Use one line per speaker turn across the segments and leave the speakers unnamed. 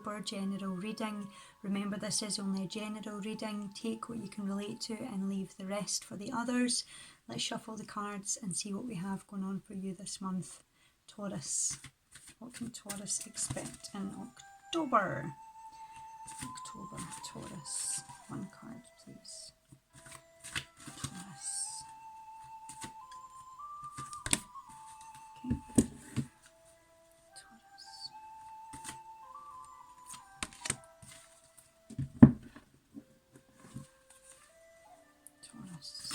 October general reading. Remember, this is only a general reading. Take what you can relate to and leave the rest for the others. Let's shuffle the cards and see what we have going on for you this month, Taurus. What can Taurus expect in October? October, Taurus. One card, please. Taurus. Okay. Taurus. Taurus.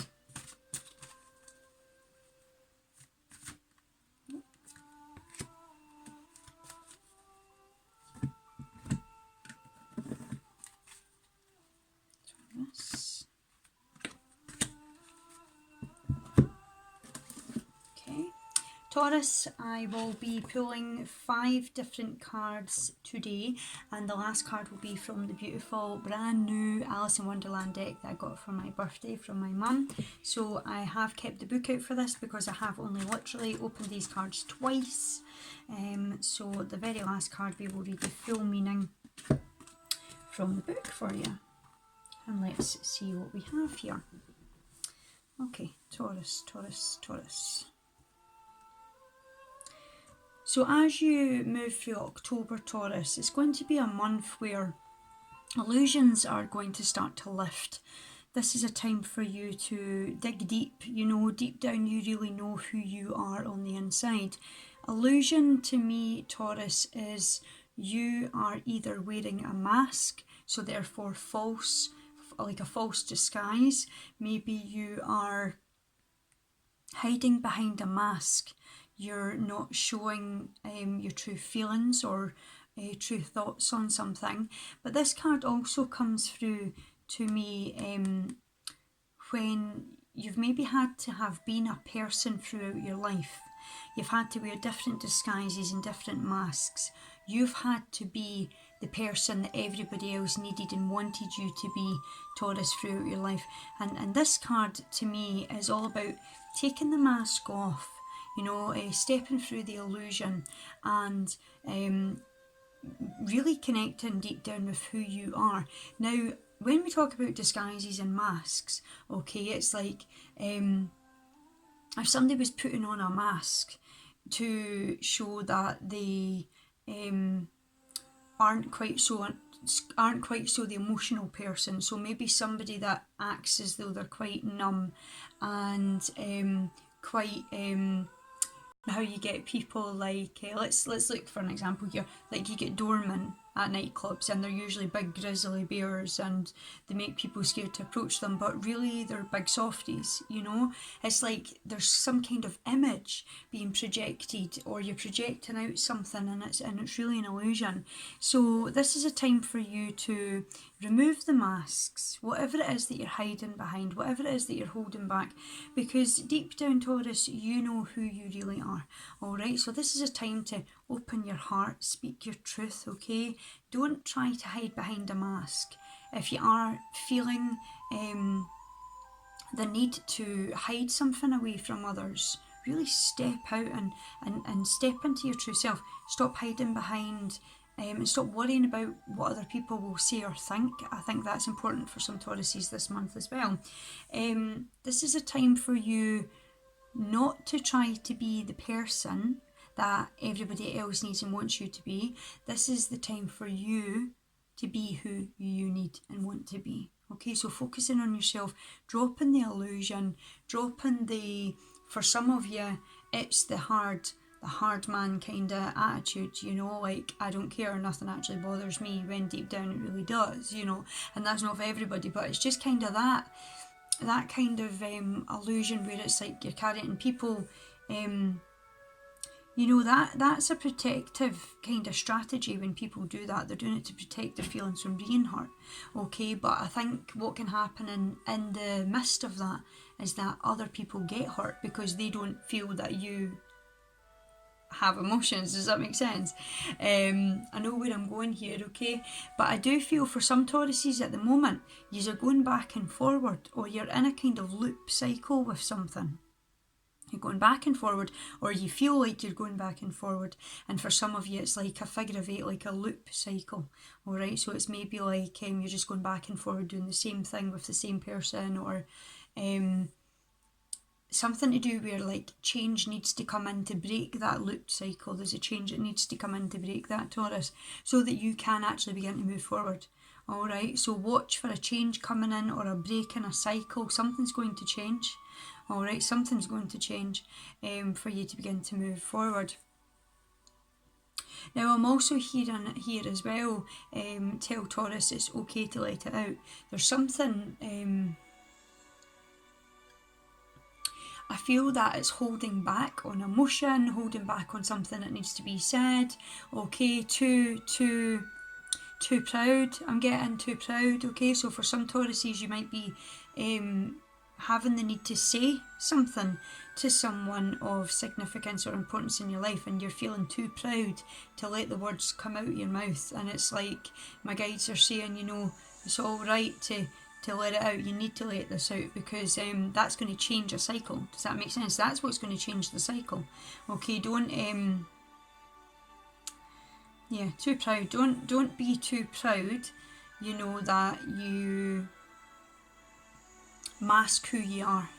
Okay. Taurus, I will be pulling 5 different cards today, and the last card will be from the beautiful brand new Alice in Wonderland deck that I got for my birthday from my mum. So I have kept the book out for this because I have only literally opened these cards twice. So the very last card we will read the full meaning from the book for you. And let's see what we have here. Okay, Taurus, Taurus, Taurus. So as you move through October, Taurus, it's going to be a month where illusions are going to start to lift. This is a time for you to dig deep, you know, deep down you really know who you are on the inside. Illusion to me, Taurus, is you are either wearing a mask, so therefore false, like a false disguise. Maybe you are hiding behind a mask. You're not showing your true feelings or true thoughts on something. But this card also comes through to me when you've maybe had to have been a person throughout your life. You've had to wear different disguises and different masks. You've had to be the person that everybody else needed and wanted you to be, Taurus, throughout your life. And this card to me is all about taking the mask off, you know, stepping through the illusion and really connecting deep down with who you are. Now, when we talk about disguises and masks, okay, it's like if somebody was putting on a mask to show that they aren't quite so the emotional person. So maybe somebody that acts as though they're quite numb and quite how you get people like let's look for an example here. Like you get doormen at nightclubs and they're usually big grizzly bears and they make people scared to approach them, but really they're big softies, you know. It's like there's some kind of image being projected, or you're projecting out something, and it's really an illusion. So this is a time for you to remove the masks, whatever it is that you're hiding behind, whatever it is that you're holding back, because deep down, Taurus, you know who you really are. All right, so this is a time to open your heart, speak your truth, okay? Don't try to hide behind a mask. If you are feeling the need to hide something away from others, really step out and step into your true self. Stop hiding behind and stop worrying about what other people will say or think. I think that's important for some Tauruses this month as well. This is a time for you not to try to be the person that everybody else needs and wants you to be. This is the time for you to be who you need and want to be. Okay, so focusing on yourself, dropping the illusion, dropping the, for some of you, it's the hard man kind of attitude, you know, like I don't care, nothing actually bothers me, when deep down it really does, you know. And that's not for everybody, but it's just kind of that kind of illusion where it's like you're carrying people, you know, that's a protective kind of strategy. When people do that, they're doing it to protect their feelings from being hurt, okay? But I think what can happen in the midst of that is that other people get hurt because they don't feel that you have emotions. Does that make sense? I know where I'm going here, okay? But I do feel for some Tauruses at the moment, you're going back and forward, or you're in a kind of loop cycle with something. You're going back and forward, or you feel like you're going back and forward. And for some of you, it's like a figure of eight, like a loop cycle. All right, so it's maybe like you're just going back and forward doing the same thing with the same person, or something to do where like change needs to come in to break that loop cycle. There's a change that needs to come in to break that, Taurus, so that you can actually begin to move forward. All right, so watch for a change coming in or a break in a cycle. Something's going to change. All right, something's going to change for you to begin to move forward. Now, I'm also hearing here as well, tell Taurus it's okay to let it out. There's something, I feel that it's holding back on emotion, holding back on something that needs to be said. Okay, too proud. I'm getting too proud. Okay, so for some Tauruses, you might be having the need to say something to someone of significance or importance in your life, and you're feeling too proud to let the words come out of your mouth. And it's like my guides are saying, you know, it's all right to let it out. You need to let this out, because that's going to change a cycle. Does that make sense? That's what's going to change the cycle. Okay, don't too proud. Don't be too proud, you know, that you mask who you are.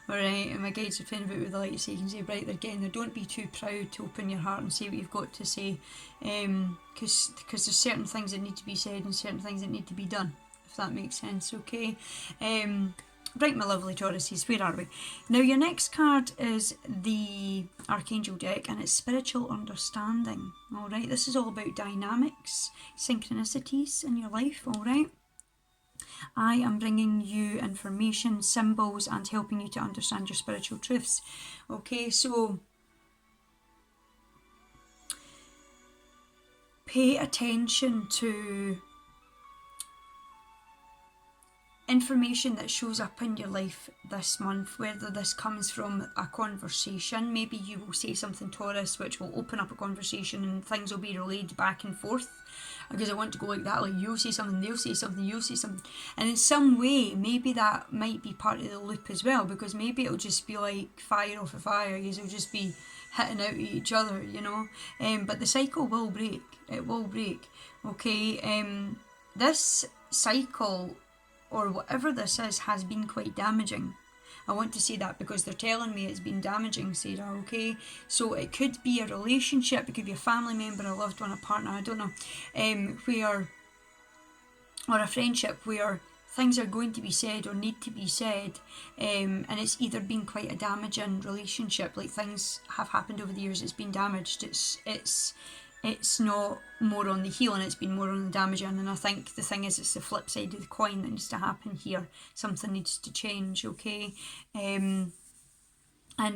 Alright, and my guides are playing about with the light, so you can say right there again, don't be too proud to open your heart and say what you've got to say, because there's certain things that need to be said and certain things that need to be done, if that makes sense. Okay, right, my lovely Tauruses, where are we? Now, your next card is the Archangel deck, and it's spiritual understanding. Alright, this is all about dynamics, synchronicities in your life. Alright, I am bringing you information, symbols, and helping you to understand your spiritual truths. Okay, so pay attention to information that shows up in your life this month, whether this comes from a conversation. Maybe you will say something, Taurus, which will open up a conversation and things will be relayed back and forth, because I want to go like that, like you'll say something, they'll say something, you'll say something, and in some way maybe that might be part of the loop as well, because maybe it'll just be like fire off a fire. You'll just be hitting out at each other, you know, but the cycle will break. It will break. Okay, this cycle, or whatever this is, has been quite damaging. I want to say that because they're telling me it's been damaging, Sarah, okay? So it could be a relationship, it could be a family member, a loved one, a partner, I don't know, or a friendship where things are going to be said or need to be said, and it's either been quite a damaging relationship, like things have happened over the years, it's been damaged, it's not more on the healing, it's been more on the damaging. And I think the thing is, it's the flip side of the coin that needs to happen here. Something needs to change, okay? And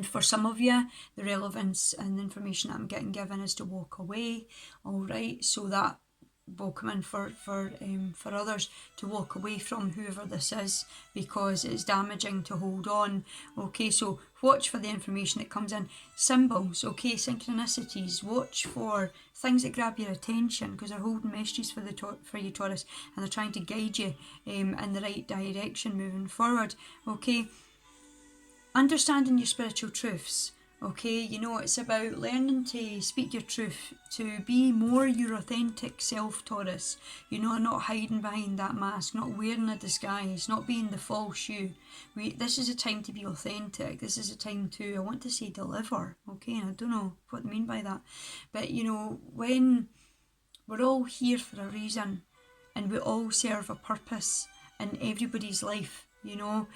for some of you, the relevance and the information that I'm getting given is to walk away. All right, so that will come in for others to walk away from whoever this is, because it's damaging to hold on. Okay, so watch for the information that comes in. Symbols, okay, synchronicities. Watch for things that grab your attention, because they're holding messages for you, Taurus, and they're trying to guide you in the right direction moving forward. Okay, understanding your spiritual truths. Okay, you know, it's about learning to speak your truth, to be more your authentic self, Taurus. You know, not hiding behind that mask, not wearing a disguise, not being the false you. This is a time to be authentic. This is a time to, I want to say, deliver. Okay, and I don't know what I mean by that. But, you know, when we're all here for a reason and we all serve a purpose in everybody's life, you know,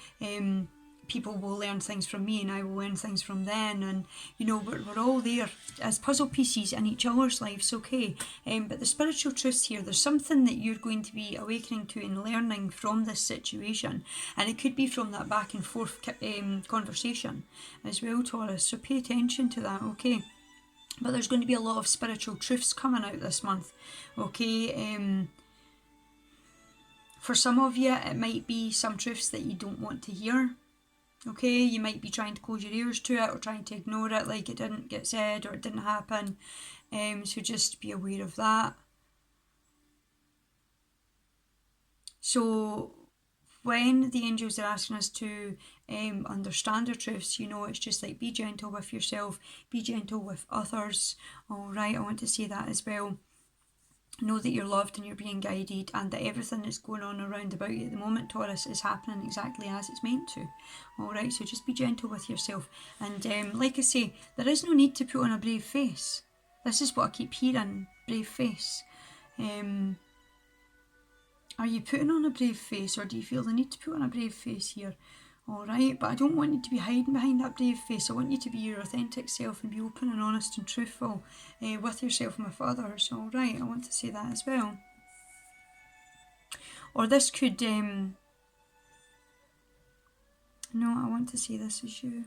people will learn things from me and I will learn things from them, and you know, we're all there as puzzle pieces in each other's lives, okay? But the spiritual truths here, there's something that you're going to be awakening to and learning from this situation, and it could be from that back and forth conversation as well, Taurus, so pay attention to that, okay? But there's going to be a lot of spiritual truths coming out this month, okay? For some of you, it might be some truths that you don't want to hear. Okay, you might be trying to close your ears to it or trying to ignore it, like it didn't get said or it didn't happen. So just be aware of that. So when the angels are asking us to understand our truths, you know, it's just like, be gentle with yourself, be gentle with others. All right, I want to say that as well. Know that you're loved and you're being guided, and that everything that's going on around about you at the moment, Taurus, is happening exactly as it's meant to. Alright, so just be gentle with yourself. And like I say, there is no need to put on a brave face. This is what I keep hearing, brave face. Are you putting on a brave face, or do you feel the need to put on a brave face here? Alright, but I don't want you to be hiding behind that brave face. I want you to be your authentic self and be open and honest and truthful with yourself and with others. Alright, I want to say that as well. Or this could, no, I want to say this as you.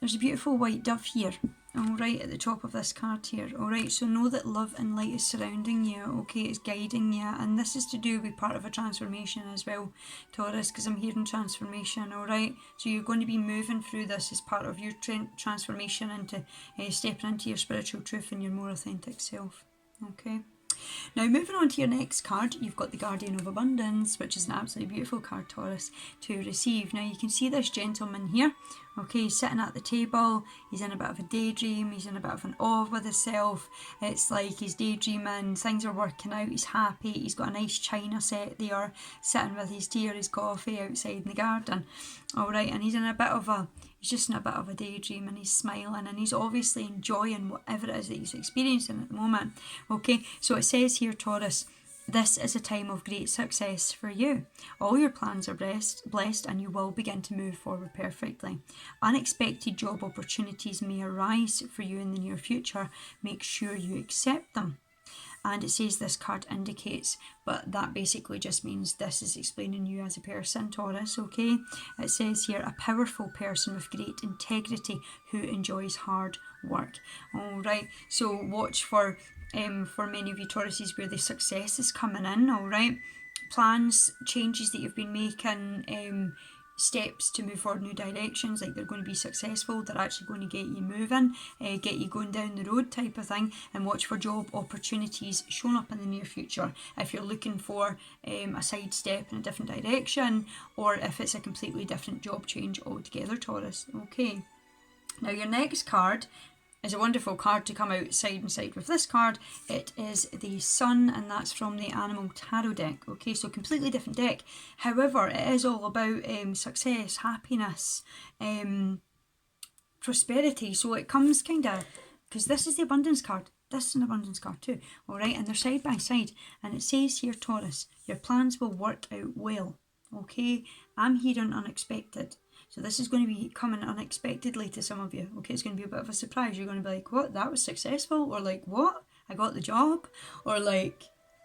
There's a beautiful white dove here, alright, at the top of this card here, alright, so know that love and light is surrounding you, okay, it's guiding you, and this is to do with part of a transformation as well, Taurus, because I'm hearing transformation, alright, so you're going to be moving through this as part of your transformation into stepping into your spiritual truth and your more authentic self, okay. Now, moving on to your next card, you've got the Guardian of Abundance, which is an absolutely beautiful card, Taurus, to receive. Now, you can see this gentleman here, okay, he's sitting at the table, he's in a bit of a daydream, he's in a bit of an awe with himself. It's like he's daydreaming, things are working out, he's happy, he's got a nice china set there, sitting with his tea or his coffee outside in the garden, alright, and he's just in a bit of a daydream, and he's smiling, and he's obviously enjoying whatever it is that he's experiencing at the moment. Okay, so it says here, Taurus, this is a time of great success for you. All your plans are blessed and you will begin to move forward perfectly. Unexpected job opportunities may arise for you in the near future. Make sure you accept them. And it says this card indicates, but that basically just means this is explaining you as a person, Taurus, okay? It says here, a powerful person with great integrity who enjoys hard work. All right, so watch for many of you Tauruses where the success is coming in, all right? Plans, changes that you've been making, steps to move forward new directions, like they're going to be successful, they're actually going to get you moving, get you going down the road type of thing. And watch for job opportunities showing up in the near future if you're looking for a side step in a different direction, or if it's a completely different job change altogether, Taurus. Okay, now your next card is a wonderful card to come out side and side with this card. It is the Sun, and that's from the Animal Tarot deck. Okay, so completely different deck. However, it is all about success, happiness, prosperity. So it comes kind of, because this is the Abundance card. This is an Abundance card too. Alright, and they're side by side. And it says here, Taurus, your plans will work out well. Okay, I'm hearing unexpected. So this is going to be coming unexpectedly to some of you. Okay, it's going to be a bit of a surprise. You're going to be like, what? That was successful? Or like, what? I got the job? Or like,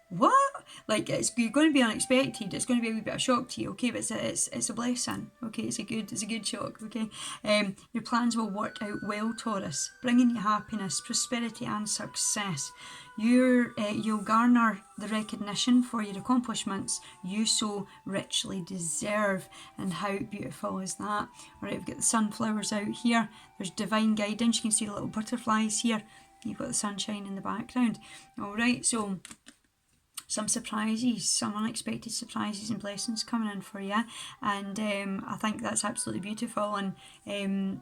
what? Like, you're going to be unexpected. It's going to be a wee bit of shock to you. Okay, but it's a blessing. Okay, it's a good shock. Okay, your plans will work out well, Taurus, bringing you happiness, prosperity, and success. You'll garner the recognition for your accomplishments you so richly deserve. And how beautiful is that? Alright, we've got the sunflowers out here. There's divine guidance. You can see the little butterflies here. You've got the sunshine in the background. Alright, so some surprises, some unexpected surprises and blessings coming in for you. And I think that's absolutely beautiful, and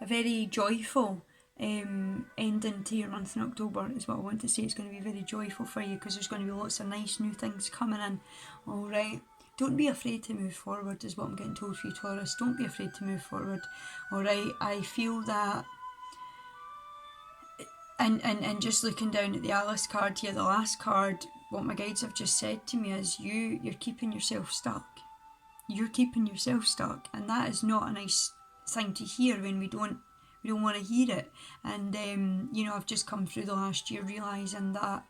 a very joyful ending to your month in October is what I want to say. It's going to be very joyful for you because there's going to be lots of nice new things coming in. Alright, don't be afraid to move forward is what I'm getting told for you, Taurus. Don't be afraid to move forward. Alright, I feel that, and just looking down at the Alice card here, the last card, what my guides have just said to me is you're keeping yourself stuck. You're keeping yourself stuck, and that is not a nice thing to hear when we don't want to hear it. And I've just come through the last year realising that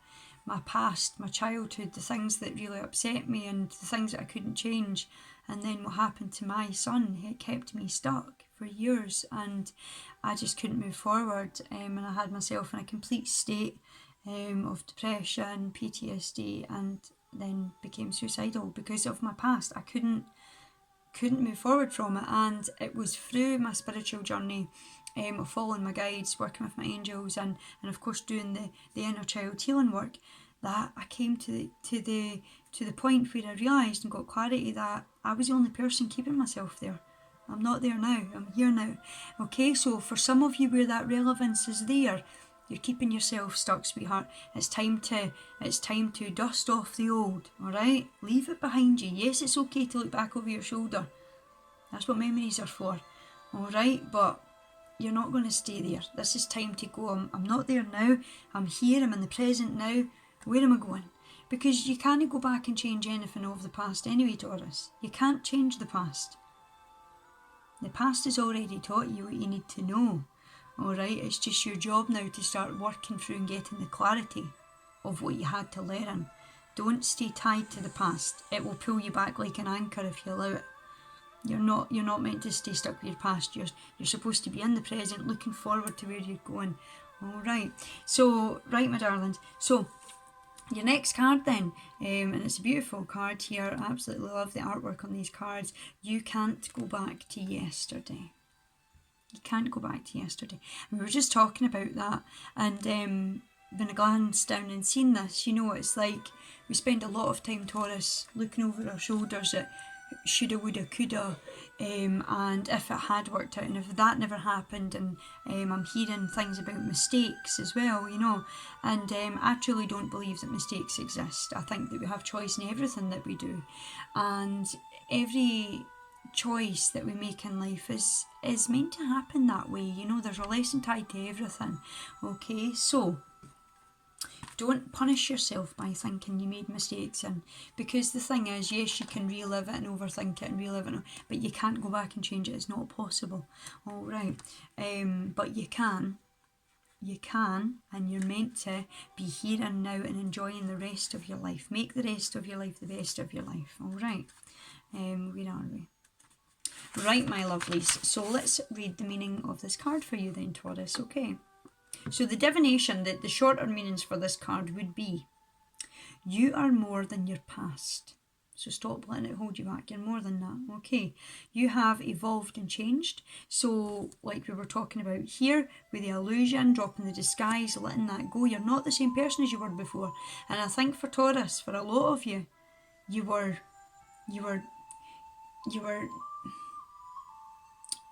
my past, my childhood, the things that really upset me and the things that I couldn't change, and then what happened to my son, it kept me stuck for years, and I just couldn't move forward, and I had myself in a complete state of depression, PTSD, and then became suicidal because of my past. I couldn't move forward from it, and it was through my spiritual journey of following my guides, working with my angels, and of course doing the inner child healing work, that I came to the point where I realised and got clarity that I was the only person keeping myself there. I'm not there now. I'm here now. Okay, so for some of you where that relevance is there, you're keeping yourself stuck, sweetheart. It's time to dust off the old, alright? Leave it behind you. Yes, it's okay to look back over your shoulder. That's what memories are for. Alright, but you're not going to stay there. This is time to go. I'm not there now. I'm here. I'm in the present now. Where am I going? Because you can't go back and change anything of the past anyway, Taurus. You can't change the past. The past has already taught you what you need to know. Alright, it's just your job now to start working through and getting the clarity of what you had to learn. Don't stay tied to the past. It will pull you back like an anchor if you allow it. You're not meant to stay stuck with your past. You're supposed to be in the present, looking forward to where you're going. Alright, so, right my darlings, so your next card then, and it's a beautiful card here. I absolutely love the artwork on these cards. You can't go back to yesterday. You can't go back to yesterday. And we were just talking about that, and when I glanced down and seen this, you know, it's like we spend a lot of time, Taurus, looking over our shoulders at shoulda, woulda, coulda, and if it had worked out, and if that never happened, and I'm hearing things about mistakes as well, you know, and I truly don't believe that mistakes exist. I think that we have choice in everything that we do, and every choice that we make in life is meant to happen that way, you know. There's a lesson tied to everything. Okay, so don't punish yourself by thinking you made mistakes, and because the thing is, yes, you can relive it and overthink it and relive it, but you can't go back and change it. It's not possible. All right, but you can, and you're meant to be here and now and enjoying the rest of your life. Make the rest of your life the best of your life. All right, where are we? Right, my lovelies. So let's read the meaning of this card for you then, Taurus. Okay. So the divination, the shorter meanings for this card would be, you are more than your past. So stop letting it hold you back. You're more than that. Okay. You have evolved and changed. So like we were talking about here with the illusion, dropping the disguise, letting that go. You're not the same person as you were before. And I think for Taurus, for a lot of you, you were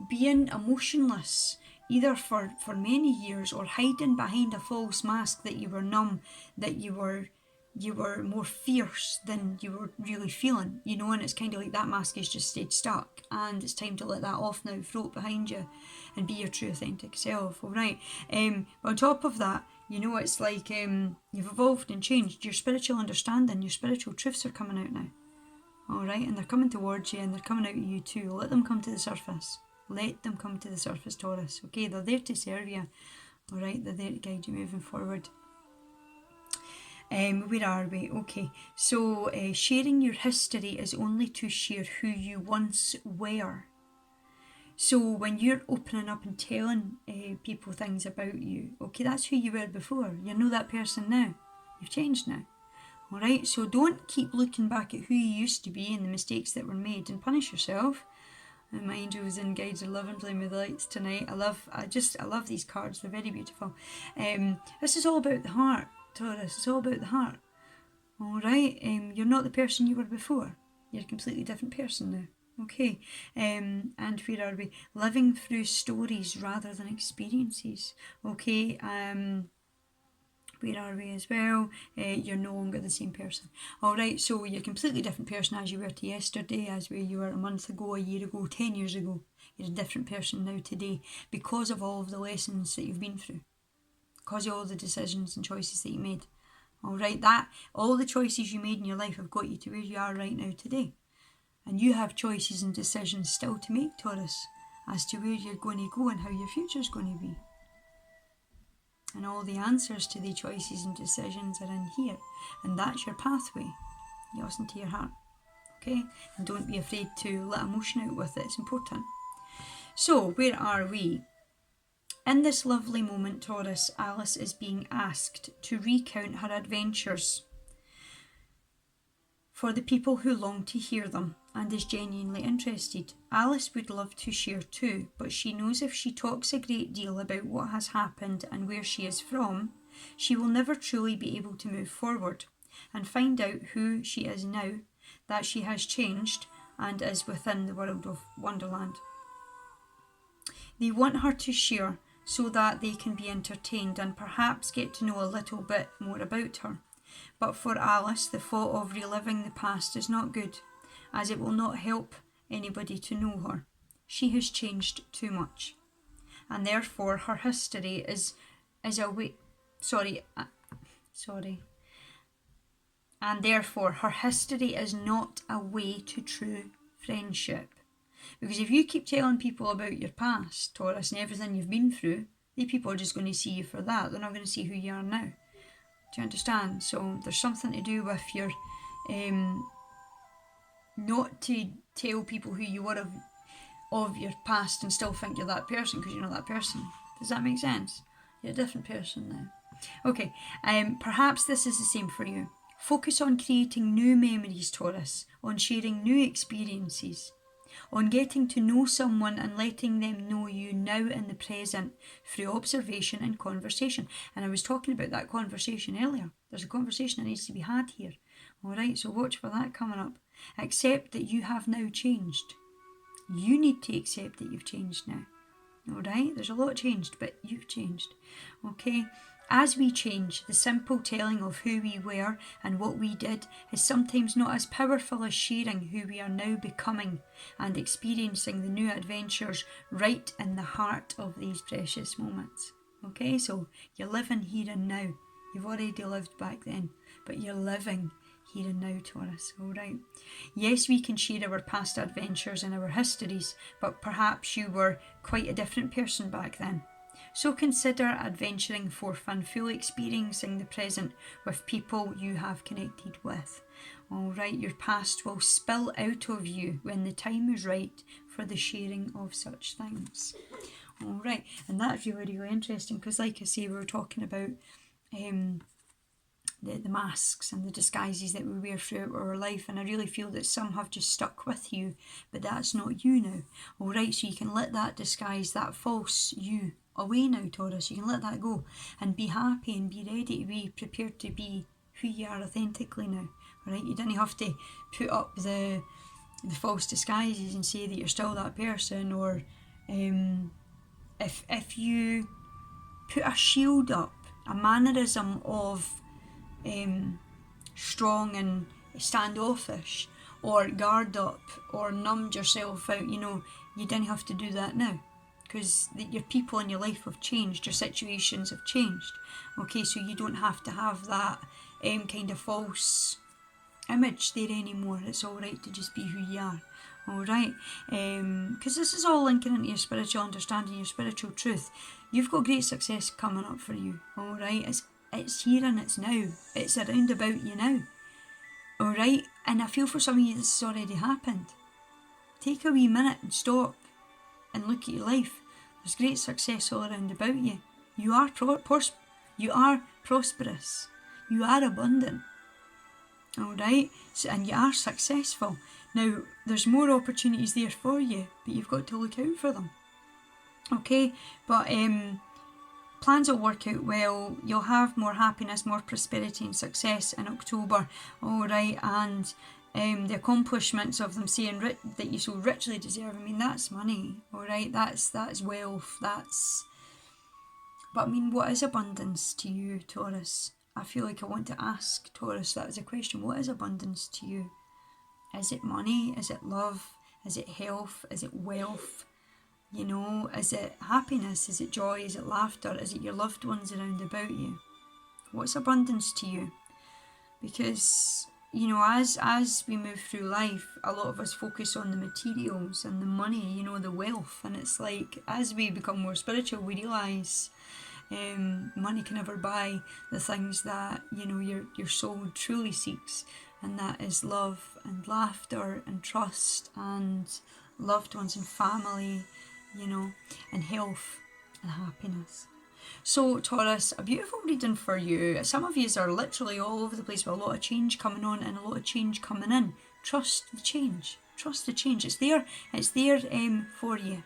being emotionless, either for many years, or hiding behind a false mask that you were numb, that you were more fierce than you were really feeling, you know, and it's kind of like that mask has just stayed stuck, and it's time to let that off now, float behind you and be your true authentic self. All right, but on top of that, you know, it's like you've evolved and changed. Your spiritual understanding, your spiritual truths are coming out now. All right, and they're coming towards you, and they're coming out of you too. Let them come to the surface. Let them come to the surface, Taurus. Okay, they're there to serve you. All right, they're there to guide you moving forward. Where are we? Okay, so sharing your history is only to share who you once were. So when you're opening up and telling people things about you, okay, that's who you were before. You're not that person now. You've changed now. All right, so don't keep looking back at who you used to be and the mistakes that were made and punish yourself. And my angels and guides are loving playing with the lights tonight. I love these cards. They're very beautiful. This is all about the heart, Taurus. It's all about the heart. All right. You're not the person you were before. You're a completely different person now. Okay. And where are we? Living through stories rather than experiences. Okay. Where are we as well? You're no longer the same person. Alright, so you're a completely different person as you were to yesterday, as where you were a month ago, a year ago, 10 years ago. You're a different person now today because of all of the lessons that you've been through. Because of all the decisions and choices that you made. Alright, all the choices you made in your life have got you to where you are right now today. And you have choices and decisions still to make, Taurus, as to where you're going to go and how your future's going to be. And all the answers to the choices and decisions are in here. And that's your pathway. You listen to your heart. Okay? And don't be afraid to let emotion out with it. It's important. So, where are we? In this lovely moment, Taurus, Alice is being asked to recount her adventures for the people who long to hear them and is genuinely interested. Alice would love to share too, but she knows if she talks a great deal about what has happened and where she is from, she will never truly be able to move forward and find out who she is now that she has changed and is within the world of Wonderland. They want her to share so that they can be entertained and perhaps get to know a little bit more about her. But for Alice, the thought of reliving the past is not good, as it will not help anybody to know her. She has changed too much, and therefore her history is a way. And therefore her history is not a way to true friendship. Because if you keep telling people about your past, Taurus, and everything you've been through, the people are just going to see you for that. They're not going to see who you are now. Do you understand? So there's something to do with your not to tell people who you were of your past and still think you're that person, because you're not that person. Does that make sense? You're a different person now. Okay, perhaps this is the same for you. Focus on creating new memories, Taurus, on sharing new experiences, on getting to know someone and letting them know you now in the present through observation and conversation. And I was talking about that conversation earlier. There's a conversation that needs to be had here. Alright, so watch for that coming up. Accept that you have now changed. You need to accept that you've changed now. Alright, there's a lot changed, but you've changed. Okay, as we change, the simple telling of who we were and what we did is sometimes not as powerful as sharing who we are now becoming and experiencing the new adventures right in the heart of these precious moments. Okay, so you're living here and now. You've already lived back then, but you're living here and now, Taurus. Alright. Yes, we can share our past adventures and our histories, but perhaps you were quite a different person back then. So consider adventuring forth and fully experiencing the present with people you have connected with. Alright, your past will spill out of you when the time is right for the sharing of such things. Alright, and that's really, really interesting because, like I say, we were talking about the masks and the disguises that we wear throughout our life, and I really feel that some have just stuck with you, but that's not you now. Alright, so you can let that disguise, that false you, away now, Taurus. You can let that go and be happy and be ready to be prepared to be who you are authentically now. Alright, you didn't have to put up the false disguises and say that you're still that person, or if you put a shield up, a mannerism of strong and standoffish, or guard up, or numbed yourself out, you didn't have to do that now, because your people in your life have changed, your situations have changed. Okay, so you don't have to have that kind of false image there anymore. It's alright to just be who you are. Alright, because this is all linking into your spiritual understanding, your spiritual truth. You've got great success coming up for you. Alright, it's here and it's now. It's around about you now. Alright, and I feel for some of you this has already happened. Take a wee minute and stop and look at your life. There's great success all around about you. You are prosperous. You are abundant. Alright, and you are successful. Now, there's more opportunities there for you, but you've got to look out for them. Okay, but plans will work out well. You'll have more happiness, more prosperity and success in October. Alright, and the accomplishments of them saying that you so richly deserve, I mean, that's money. Alright, that's wealth, but I mean, what is abundance to you, Taurus? I feel like I want to ask Taurus that as a question. What is abundance to you? Is it money? Is it love? Is it health? Is it wealth? Is it happiness? Is it joy? Is it laughter? Is it your loved ones around about you? What's abundance to you? Because, as we move through life, a lot of us focus on the materials and the money, the wealth. And it's like, as we become more spiritual, we realise money can never buy the things that, your soul truly seeks. And that is love and laughter and trust and loved ones and family, and health and happiness. So, Taurus, a beautiful reading for you. Some of you are literally all over the place with a lot of change coming on and a lot of change coming in. Trust the change. Trust the change. It's there for you.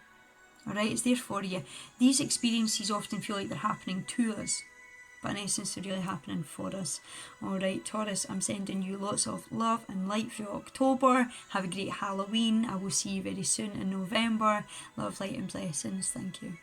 Alright, it's there for you. These experiences often feel like they're happening to us. but in essence they're really happening for us. Alright, Taurus, I'm sending you lots of love and light through October. Have a great Halloween. I will see you very soon in November. Love, light and blessings. Thank you.